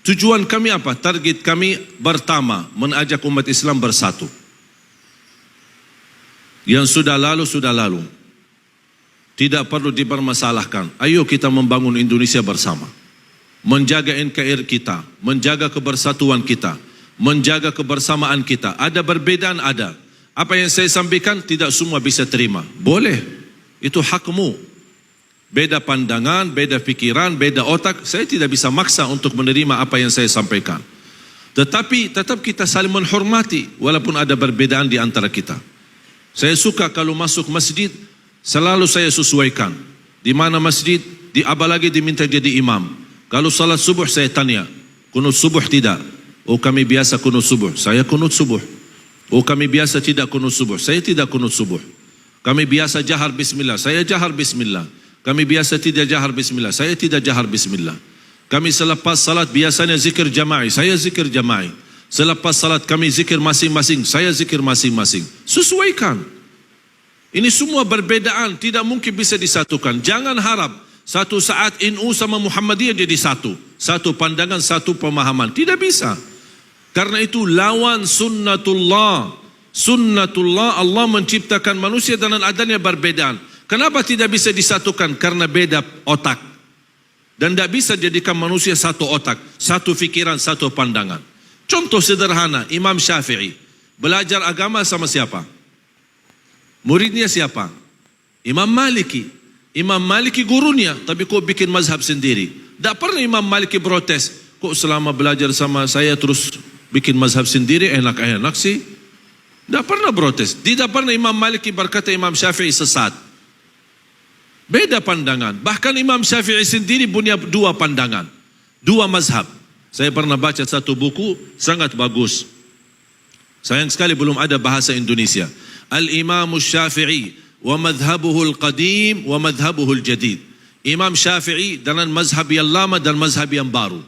Tujuan kami apa? Target kami pertama, mengajak umat Islam bersatu. Yang sudah lalu. Tidak perlu dipermasalahkan. Ayo kita membangun Indonesia bersama. Menjaga NKRI kita, menjaga kebersatuan kita, menjaga kebersamaan kita. Ada perbedaan, ada. Apa yang saya sampaikan tidak semua bisa terima. Boleh, itu hakmu. Beda pandangan, beda pikiran, beda otak. Saya tidak bisa maksa untuk menerima apa yang saya sampaikan. Tetapi tetap kita saling menghormati walaupun ada perbedaan di antara kita. Saya suka kalau masuk masjid, selalu saya sesuaikan. Di mana masjid, apalagi diminta jadi imam. Kalau salat subuh saya tanya, kunut subuh tidak? Oh kami biasa kunut subuh, saya kunut subuh. Oh kami biasa tidak kunut subuh, saya tidak kunut subuh. Kami biasa jahar bismillah, saya jahar bismillah. Kami biasa tidak jahar bismillah, saya tidak jahar bismillah. Kami selepas salat biasanya zikir jama'i, saya zikir jama'i. Selepas salat kami zikir masing-masing, saya zikir masing-masing. Sesuaikan. Ini semua perbedaan, tidak mungkin bisa disatukan. Jangan harap satu saat NU sama Muhammadiyah jadi satu. Satu pandangan, satu pemahaman. Tidak bisa. Karena itu lawan sunnatullah. Sunnatullah, Allah menciptakan manusia dengan adanya perbedaan. Kenapa tidak bisa disatukan? Karena beda otak. Dan tidak bisa jadikan manusia satu otak, satu fikiran, satu pandangan. Contoh sederhana, Imam Syafi'i. Belajar agama sama siapa? Muridnya siapa? Imam Maliki. Imam Maliki gurunya, tapi kok bikin mazhab sendiri? Tak pernah Imam Maliki protes. Kok selama belajar sama saya terus bikin mazhab sendiri, enak-enak sih? Tak pernah protes. Tidak pernah Imam Maliki berkata Imam Syafi'i sesat. Beda pandangan. Bahkan Imam Syafi'i sendiri punya dua pandangan. Dua mazhab. Saya pernah baca satu buku, sangat bagus. Sayang sekali belum ada bahasa Indonesia. Al-Imam Syafi'i wa madhabuhu al-qadim wa madhabuhu al-jadid. Imam Syafi'i dengan mazhab yang lama dan mazhab yang baru.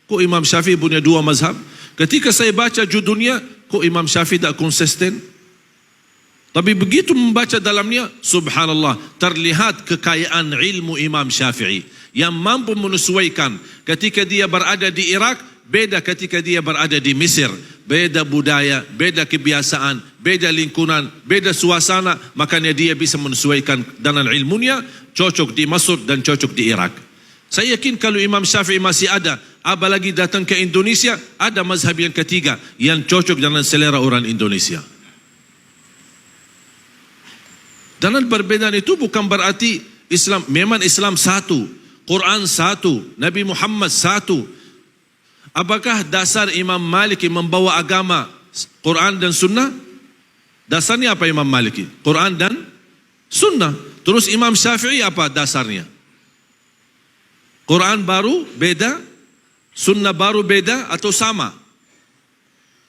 Kok Imam Syafi'i punya dua mazhab? Ketika saya baca judulnya, kok Imam Syafi'i tak konsisten? Tapi begitu membaca dalamnya, subhanallah, terlihat kekayaan ilmu Imam Syafi'i yang mampu menyesuaikan. Ketika dia berada di Irak, beda ketika dia berada di Mesir. Beda budaya, beda kebiasaan, beda lingkungan, beda suasana. Makanya dia bisa menyesuaikan dengan ilmunya, cocok di Mesir dan cocok di Irak. Saya yakin kalau Imam Syafi'i masih ada, apalagi datang ke Indonesia, ada mazhab yang ketiga yang cocok dengan selera orang Indonesia. Dan perbedaan itu bukan berarti Islam, memang Islam satu, Quran satu, Nabi Muhammad satu. Apakah dasar Imam Maliki membawa agama Quran dan Sunnah? Dasarnya apa Imam Maliki? Quran dan Sunnah. Terus Imam Syafi'i apa dasarnya? Quran baru beda, Sunnah baru beda atau sama?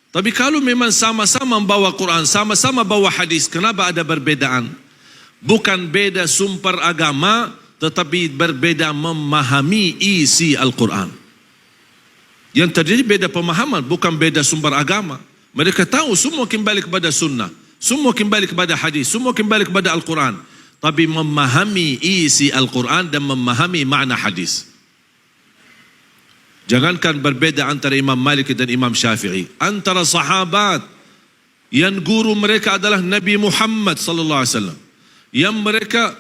Tapi kalau memang sama-sama membawa Quran, sama-sama bawa hadis, kenapa ada perbedaan? Bukan beda sumber agama, tetapi berbeda memahami isi Al-Quran. Yang terjadi beda pemahaman, bukan beda sumber agama. Mereka tahu semua kembali kepada sunnah, semua kembali kepada hadis, semua kembali kepada Al-Quran. Tapi memahami isi Al-Quran dan memahami makna hadis. Jangankan berbeda antara Imam Malik dan Imam Syafi'i. Antara sahabat yang guru mereka adalah Nabi Muhammad sallallahu alaihi wasallam. Yang mereka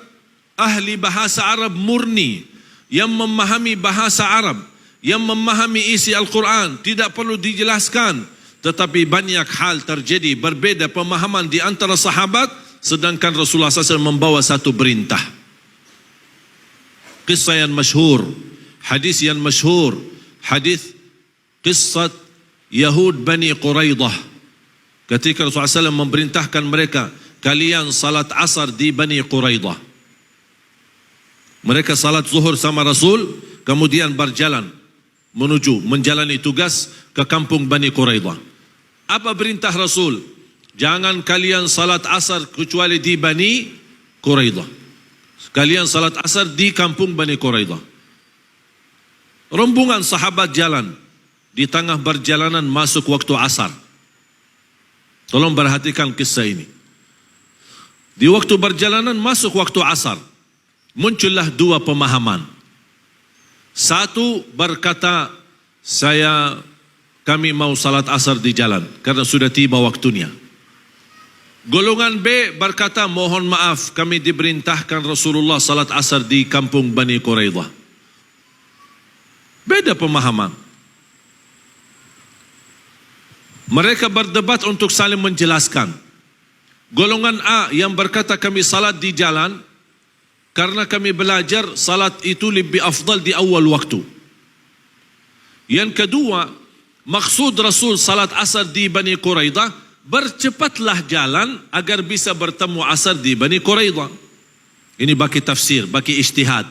ahli bahasa Arab murni, yang memahami bahasa Arab, yang memahami isi Al-Quran, tidak perlu dijelaskan. Tetapi banyak hal terjadi berbeda pemahaman di antara sahabat, sedangkan Rasulullah SAW membawa satu perintah. Kisah yang masyhur, hadis yang masyhur, hadis kisah Yahud Bani Quraidah. Ketika Rasulullah SAW memerintahkan mereka, kalian salat asar di Bani Quraidah. Mereka salat zuhur sama Rasul, kemudian berjalan menjalani tugas ke kampung Bani Quraidah. Apa perintah Rasul? Jangan kalian salat asar kecuali di Bani Quraidah. Kalian salat asar di kampung Bani Quraidah. Rombongan sahabat jalan, di tengah perjalanan masuk waktu asar. Tolong perhatikan kisah ini. Di waktu perjalanan masuk waktu asar, muncullah dua pemahaman. Satu berkata, kami mau salat asar di jalan karena sudah tiba waktunya. Golongan B berkata, mohon maaf, kami diperintahkan Rasulullah salat asar di kampung Bani Quraidah. Beda pemahaman. Mereka berdebat untuk saling menjelaskan. Golongan A yang berkata kami salat di jalan karena kami belajar salat itu lebih afdal di awal waktu. Yang kedua, maksud Rasul salat asar di Bani Quraidah, bercepatlah jalan agar bisa bertemu asar di Bani Quraidah. Ini bagi tafsir, bagi ijtihad.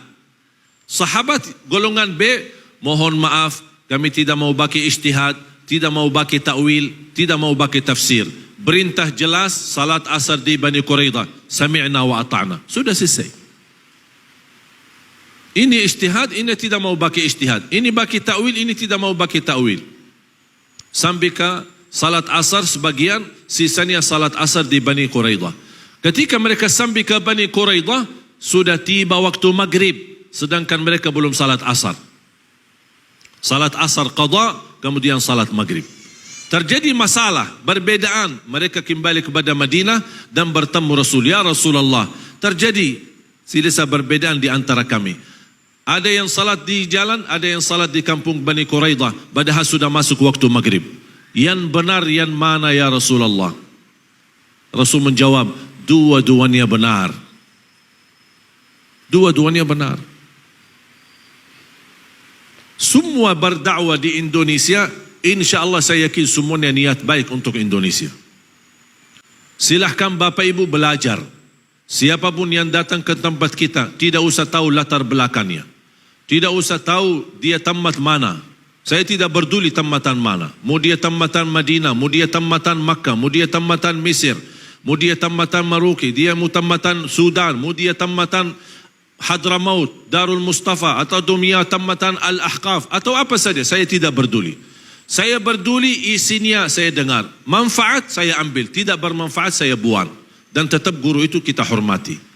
Sahabat golongan B, mohon maaf, kami tidak mau bagi ijtihad, tidak mau bagi ta'wil, tidak mau bagi tafsir. Perintah jelas salat asar di Bani Quraidah. Sami'na wa ata'na. Sudah selesai. Ini ijtihad, ini tidak mau bagi ijtihad. Ini bagi ta'wil, ini tidak mau bagi ta'wil. Sampai ke salat asar sebagian, sisanya salat asar di Bani Quraidah. Ketika mereka sampai ke Bani Quraidah, sudah tiba waktu maghrib, sedangkan mereka belum salat asar. Salat asar qada, kemudian salat maghrib. Terjadi masalah, perbedaan. Mereka kembali kepada Madinah dan bertemu Rasul. Ya Rasulullah, terjadi silsilah perbedaan di antara kami. Ada yang salat di jalan, ada yang salat di kampung Bani Quraidah, padahal sudah masuk waktu maghrib. Yang benar yang mana ya Rasulullah? Rasul menjawab, dua-duanya benar. Dua-duanya benar. Semua berdakwah di Indonesia, insya Allah saya yakin semuanya niat baik untuk Indonesia. Silahkan Bapak Ibu belajar. Siapapun yang datang ke tempat kita, tidak usah tahu latar belakangnya. Tidak usah tahu dia tamat mana. Saya tidak peduli tamatan mana. Mau dia tamatan Madinah, mau dia tamatan Makkah, mau dia tamatan Mesir, mau dia tamatan Maroke, dia mau tamatan Sudan, mau dia tamatan Hadramaut, Darul Mustafa, atau dunia tamatan Al-Ahqaf, atau apa saja, saya tidak peduli. Saya peduli isinya saya dengar. Manfaat saya ambil, tidak bermanfaat saya buang. Dan tetap guru itu kita hormati.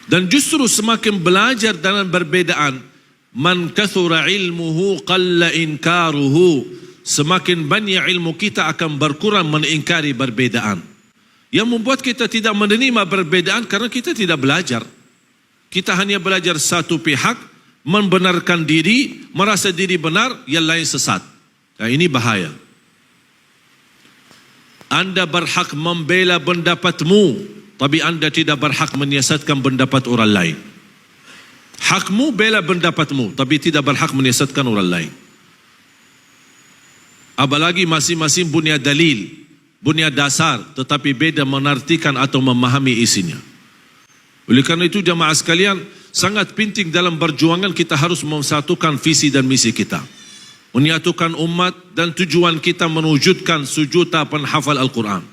Dan justru semakin belajar dalam perbedaan, man kathura ilmuhu qalla inkaruhu, semakin banyak ilmu kita akan berkurang mengingkari perbedaan. Yang membuat kita tidak menerima perbedaan karena kita tidak belajar. Kita hanya belajar satu pihak, membenarkan diri, merasa diri benar, yang lain sesat. Nah, ini bahaya. Anda berhak membela pendapatmu, tapi Anda tidak berhak menyiasatkan pendapat orang lain. Hakmu bela pendapatmu, tapi tidak berhak menyesatkan orang lain. Apalagi masing-masing punya dalil, punya dasar, tetapi beda menartikan atau memahami isinya. Oleh karena itu jamaah sekalian, sangat penting dalam perjuangan kita harus memsatukan visi dan misi kita. Menyatukan umat dan tujuan kita mewujudkan sejuta penghafal Al-Quran.